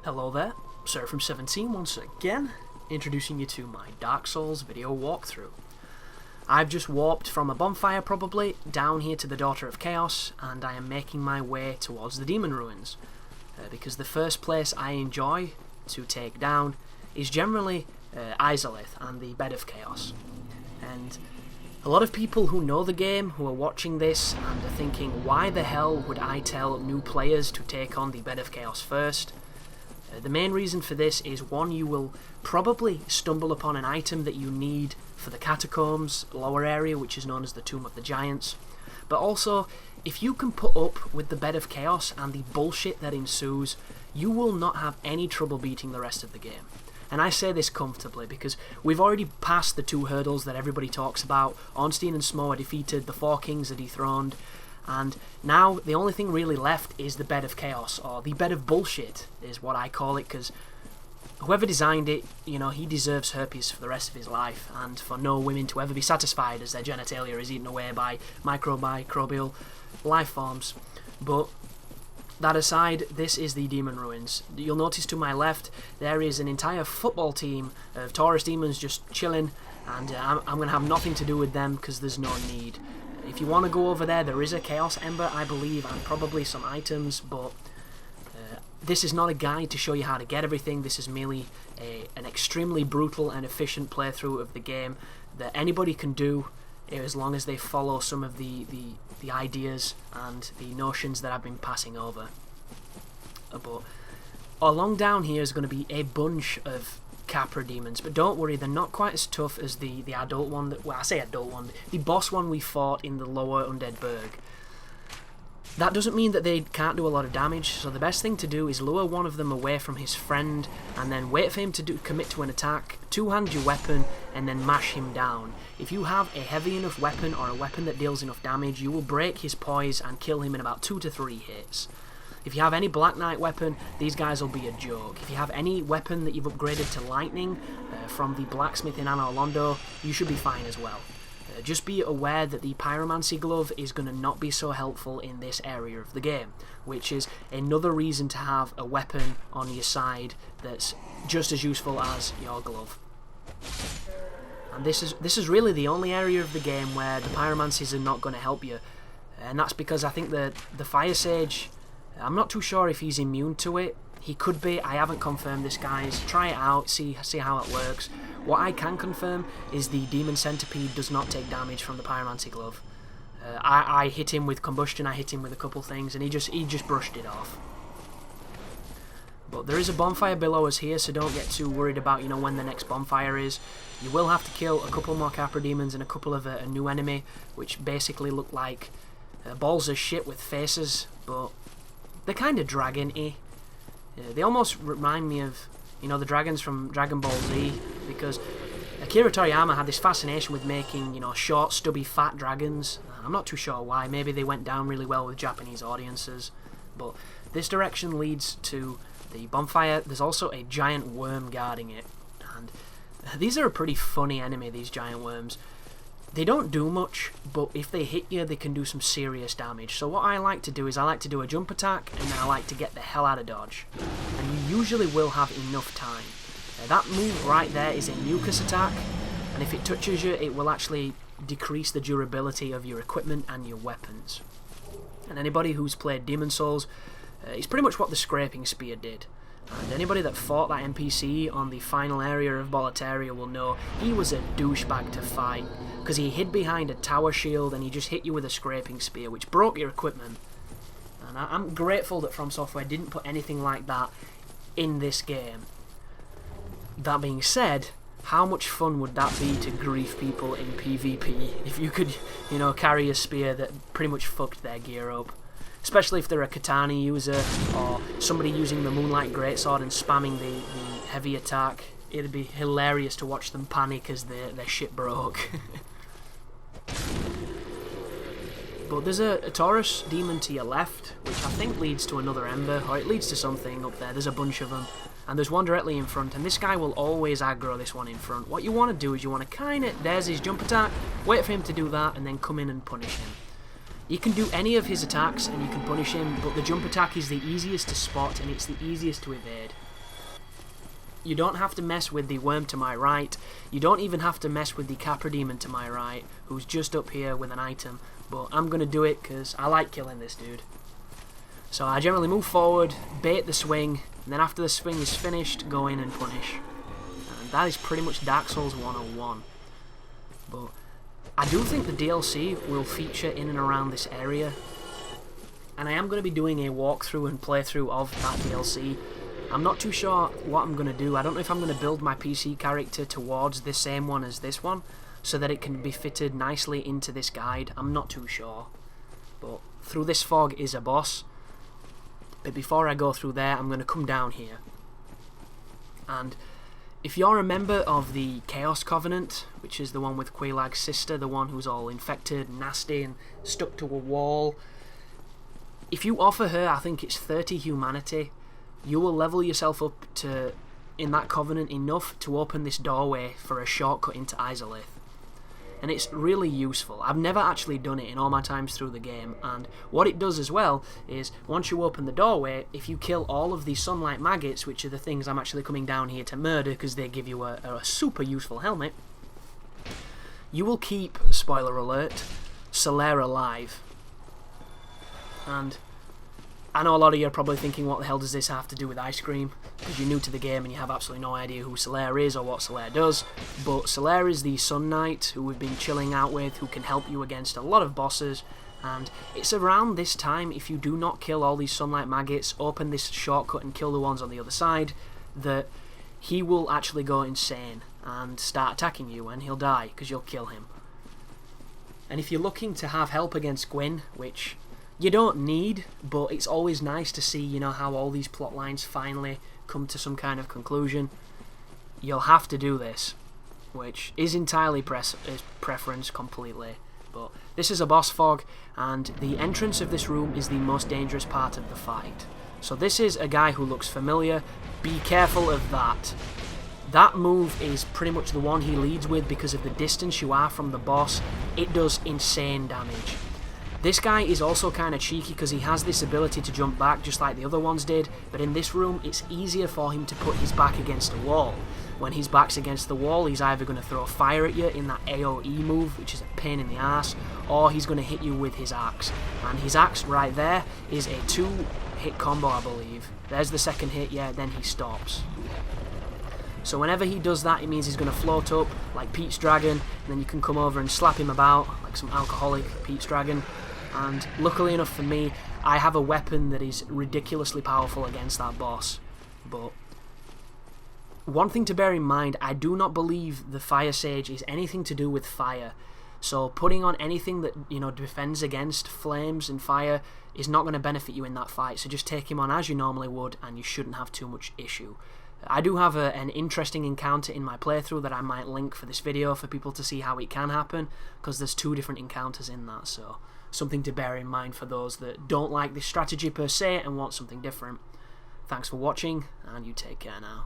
Hello there, Sir from 17 once again, introducing you to my Dark Souls video walkthrough. I've just warped from a bonfire probably down here to the Daughter of Chaos, and I am making my way towards the Demon Ruins, because the first place I enjoy to take down is generally Izalith and the Bed of Chaos. And a lot of people who know the game, who are watching this and are thinking, why the hell would I tell new players to take on the Bed of Chaos first? The main reason for this is, one, you will probably stumble upon an item that you need for the Catacombs lower area, which is known as the Tomb of the Giants. But also, if you can put up with the Bed of Chaos and the bullshit that ensues, you will not have any trouble beating the rest of the game. And I say this comfortably because we've already passed the two hurdles that everybody talks about. Ornstein and Smo are defeated, the Four Kings are dethroned, and now the only thing really left is the Bed of Chaos, or the Bed of Bullshit is what I call it, because whoever designed it, you know, he deserves herpes for the rest of his life, and for no women to ever be satisfied as their genitalia is eaten away by microbial life forms. But that aside, this is the Demon Ruins. You'll notice to my left there is an entire football team of Taurus Demons just chilling, and I'm going to have nothing to do with them because there's no need. If you want to go over there is a Chaos Ember, I believe, and probably some items, but this is not a guide to show you how to get everything. This is merely an extremely brutal and efficient playthrough of the game that anybody can do as long as they follow some of the ideas and the notions that I've been passing over. But along down here is going to be a bunch of Capra Demons, but don't worry, they're not quite as tough as the adult one, well, I say adult one, the boss one we fought in the lower Undead Burg. That doesn't mean that they can't do a lot of damage, so the best thing to do is lure one of them away from his friend, and then wait for him to commit to an attack, two-hand your weapon, and then mash him down. If you have a heavy enough weapon, or a weapon that deals enough damage, you will break his poise and kill him in about 2 to 3 hits. If you have any Black Knight weapon, these guys will be a joke. If you have any weapon that you've upgraded to lightning from the blacksmith in Anor Londo, you should be fine as well. Just be aware that the Pyromancy Glove is going to not be so helpful in this area of the game, which is another reason to have a weapon on your side that's just as useful as your glove. And this is really the only area of the game where the Pyromancies are not going to help you, and that's because I think the Firesage, I'm not too sure if he's immune to it. He could be. I haven't confirmed this, guys. Try it out, see how it works. What I can confirm is the Demon Centipede does not take damage from the Pyromancy Glove. I hit him with Combustion, I hit him with a couple things, and he just brushed it off. But there is a bonfire below us here, so don't get too worried about, you know, when the next bonfire is. You will have to kill a couple more Capra Demons and a couple of a new enemy, which basically look like balls of shit with faces, but they're kind of dragon-y. They almost remind me of, you know, the dragons from Dragon Ball Z, because Akira Toriyama had this fascination with making, you know, short, stubby, fat dragons. I'm not too sure why. Maybe they went down really well with Japanese audiences. But this direction leads to the bonfire. There's also a giant worm guarding it, and these are a pretty funny enemy, these giant worms. They don't do much, but if they hit you, they can do some serious damage. So what I like to do is I like to do a jump attack, and then I like to get the hell out of dodge. And you usually will have enough time. That move right there is a mucus attack, and if it touches you, it will actually decrease the durability of your equipment and your weapons. And anybody who's played Demon Souls, it's pretty much what the Scraping Spear did. And anybody that fought that NPC on the final area of Boletaria will know he was a douchebag to fight, because he hid behind a tower shield and he just hit you with a Scraping Spear, which broke your equipment. And I'm grateful that From Software didn't put anything like that in this game. That being said, how much fun would that be to grief people in PvP if you could, you know, carry a spear that pretty much fucked their gear up? Especially if they're a katana user, or somebody using the Moonlight Greatsword and spamming the heavy attack. It'd be hilarious to watch them panic as their shit broke. But there's a Taurus Demon to your left, which I think leads to another Ember, or it leads to something up there. There's a bunch of them. And there's one directly in front, and this guy will always aggro this one in front. What you want to do is you want to kind of, there's his jump attack, wait for him to do that, and then come in and punish him. You can do any of his attacks and you can punish him, but the jump attack is the easiest to spot and it's the easiest to evade. You don't have to mess with the worm to my right. You don't even have to mess with the Capra Demon to my right, who's just up here with an item. But I'm going to do it because I like killing this dude. So I generally move forward, bait the swing, and then after the swing is finished, go in and punish. And that is pretty much Dark Souls 101. But I do think the DLC will feature in and around this area. And I am going to be doing a walkthrough and playthrough of that DLC. I'm not too sure what I'm going to do. I don't know if I'm going to build my PC character towards the same one as this one, so that it can be fitted nicely into this guide. I'm not too sure. But through this fog is a boss. But before I go through there, I'm going to come down here. And if you're a member of the Chaos Covenant, which is the one with Quailag's sister, the one who's all infected, nasty, and stuck to a wall, if you offer her, I think it's 30 humanity, you will level yourself up to, in that Covenant, enough to open this doorway for a shortcut into Izalith. And it's really useful. I've never actually done it in all my times through the game, and what it does as well is, once you open the doorway, if you kill all of the sunlight maggots, which are the things I'm actually coming down here to murder because they give you a super useful helmet, you will keep, spoiler alert, Solaire alive. And I know a lot of you are probably thinking, what the hell does this have to do with ice cream? Because you're new to the game and you have absolutely no idea who Solaire is or what Solaire does. But Solaire is the Sun Knight who we've been chilling out with, who can help you against a lot of bosses. And it's around this time, if you do not kill all these sunlight maggots, open this shortcut and kill the ones on the other side, that he will actually go insane and start attacking you, and he'll die because you'll kill him. And if you're looking to have help against Gwyn, which you don't need, but it's always nice to see, you know, how all these plot lines finally come to some kind of conclusion, you'll have to do this, which is entirely preference completely. But this is a boss fog, and the entrance of this room is the most dangerous part of the fight. So this is a guy who looks familiar. Be careful of that. That move is pretty much the one he leads with because of the distance you are from the boss. It does insane damage. This guy is also kind of cheeky because he has this ability to jump back just like the other ones did, but in this room it's easier for him to put his back against a wall. When his back's against the wall, he's either going to throw fire at you in that AoE move, which is a pain in the ass, or he's going to hit you with his axe. And his axe right there is a 2-hit combo, I believe. There's the second hit, yeah, then he stops. So whenever he does that, it means he's going to float up like Pete's Dragon, and then you can come over and slap him about like some alcoholic Pete's Dragon. And luckily enough for me, I have a weapon that is ridiculously powerful against that boss. But one thing to bear in mind, I do not believe the Firesage is anything to do with fire. So putting on anything that, you know, defends against flames and fire is not going to benefit you in that fight. So just take him on as you normally would, and you shouldn't have too much issue. I do have an interesting encounter in my playthrough that I might link for this video for people to see how it can happen, because there's 2 different encounters in that, so something to bear in mind for those that don't like this strategy per se and want something different. Thanks for watching, and you take care now.